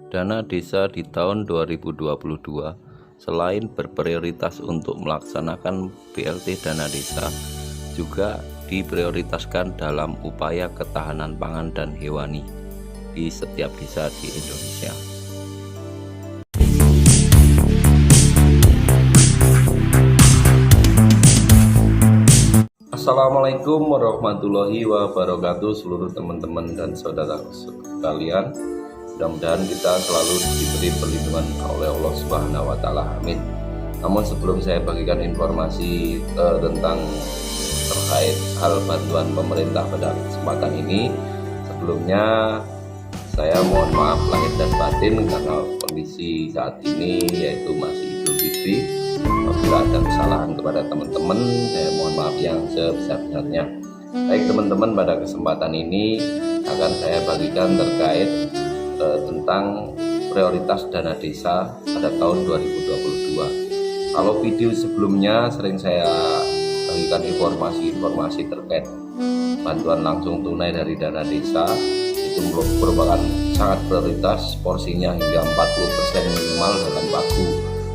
Dana desa di tahun 2022 selain berprioritas untuk melaksanakan BLT dana desa, juga diprioritaskan dalam upaya ketahanan pangan dan hewani di setiap desa di Indonesia. Assalamualaikum warahmatullahi wabarakatuh seluruh teman-teman dan saudara sekalian. Mudah-mudahan kita selalu diberi perlindungan oleh Allah Subhanahu wa taala. Amin. Namun sebelum saya bagikan informasi tentang terkait hal bantuan pemerintah pada kesempatan ini, sebelumnya saya mohon maaf lahir dan batin karena kondisi saat ini yaitu masih Idul Fitri. Apabila ada kesalahan kepada teman-teman, saya mohon maaf yang sebesar-besarnya. Baik teman-teman, pada kesempatan ini akan saya bagikan terkait tentang prioritas dana desa pada tahun 2022. Kalau video sebelumnya sering saya bagikan informasi-informasi terkait bantuan langsung tunai dari dana desa, itu merupakan sangat prioritas, porsinya hingga 40% minimal dalam pagu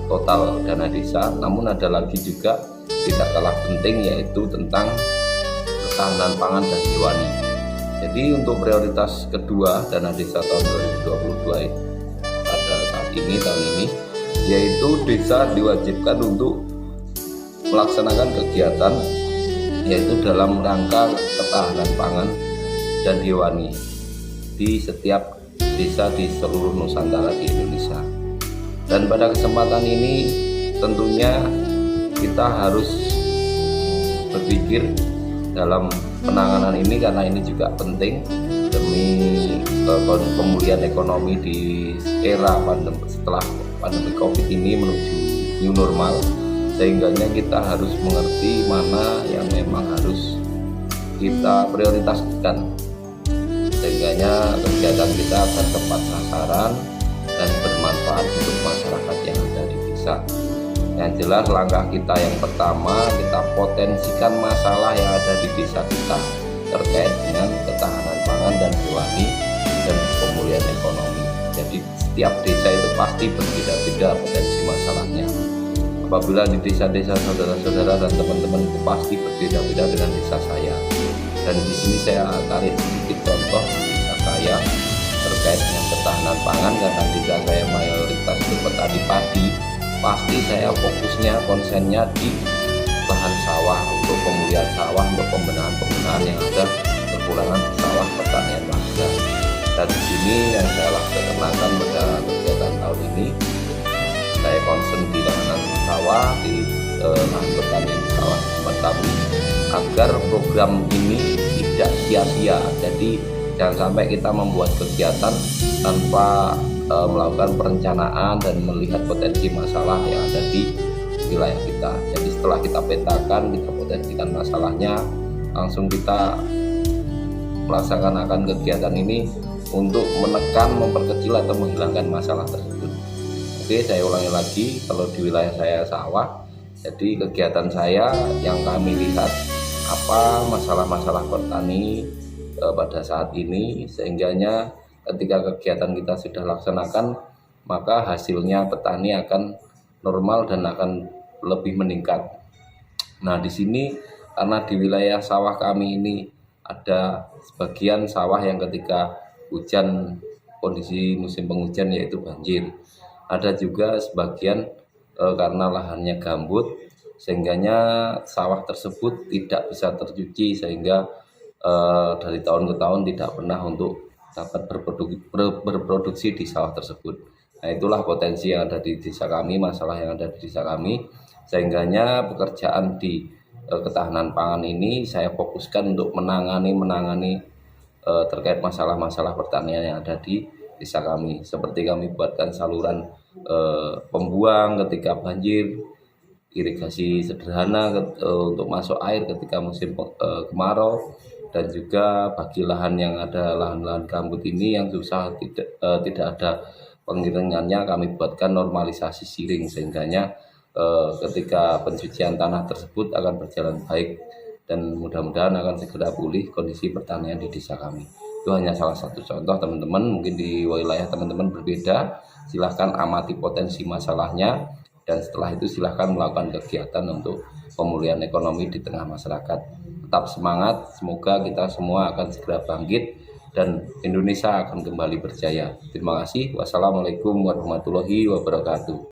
total dana desa. Namun ada lagi juga tidak kalah penting, yaitu tentang ketahanan pangan dan hewani. Jadi untuk prioritas kedua dana desa tahun 2022 pada saat ini, tahun ini, yaitu desa diwajibkan untuk melaksanakan kegiatan yaitu dalam rangka ketahanan pangan dan hewani di setiap desa di seluruh Nusantara di Indonesia. Dan pada kesempatan ini tentunya kita harus berpikir dalam penanganan ini, karena ini juga penting demi pemulihan ekonomi di era pandemi, setelah pandemi COVID ini menuju new normal. Sehingganya kita harus mengerti mana yang memang harus kita prioritaskan, sehingganya kegiatan kita akan tepat sasaran dan bermanfaat untuk masyarakat yang ada di desa. Yang jelas langkah kita yang pertama, kita potensikan masalah yang ada di desa kita terkait dengan ketahanan pangan dan hewani dan pemulihan ekonomi. Jadi setiap desa itu pasti berbeda-beda potensi masalahnya. Apabila di desa-desa saudara-saudara dan teman-teman itu pasti berbeda-beda dengan desa saya. Dan di sini saya tarik sedikit contoh di desa saya terkait dengan ketahanan pangan, karena desa saya mayoritas itu petani padi. Pasti saya fokusnya, konsennya di lahan sawah, untuk pemulihan sawah, untuk pembenahan yang ada kekurangan sawah pertanian warga. Dan di sini yang saya laksanakan pada kegiatan tahun ini, saya konsen di lahan sawah, di lahan pertanian sawah Betawi, agar program ini tidak sia-sia. Jadi jangan sampai kita membuat kegiatan tanpa melakukan perencanaan dan melihat potensi masalah yang ada di wilayah kita. Jadi setelah kita petakan, kita potensikan masalahnya, langsung kita melaksanakan kegiatan ini untuk menekan, memperkecil atau menghilangkan masalah tersebut. Oke, saya ulangi lagi, kalau di wilayah saya sawah, jadi kegiatan saya yang kami lihat apa masalah-masalah petani pada saat ini, sehingganya ketika kegiatan kita sudah laksanakan, maka hasilnya petani akan normal dan akan lebih meningkat. Nah, di sini karena di wilayah sawah kami ini ada sebagian sawah yang ketika hujan, kondisi musim penghujan yaitu banjir. Ada juga sebagian karena lahannya gambut, sehingganya sawah tersebut tidak bisa tercuci, sehingga dari tahun ke tahun tidak pernah untuk dapat berproduksi di sawah tersebut. Nah, itulah potensi yang ada di desa kami, masalah yang ada di desa kami. Sehingganya pekerjaan di ketahanan pangan ini saya fokuskan untuk menangani terkait masalah-masalah pertanian yang ada di desa kami. Seperti kami buatkan saluran pembuang ketika banjir, irigasi sederhana untuk masuk air ketika musim kemarau, dan juga bagi lahan yang ada lahan-lahan gambut ini yang susah tidak ada pengeringannya, kami buatkan normalisasi siring, sehingganya ketika pencucian tanah tersebut akan berjalan baik dan mudah-mudahan akan segera pulih kondisi pertanian di desa kami. Itu hanya salah satu contoh teman-teman, mungkin di wilayah teman-teman berbeda. Silahkan amati potensi masalahnya, dan setelah itu silahkan melakukan kegiatan untuk pemulihan ekonomi di tengah masyarakat. Tetap semangat, semoga kita semua akan segera bangkit dan Indonesia akan kembali berjaya. Terima kasih. Wassalamualaikum warahmatullahi wabarakatuh.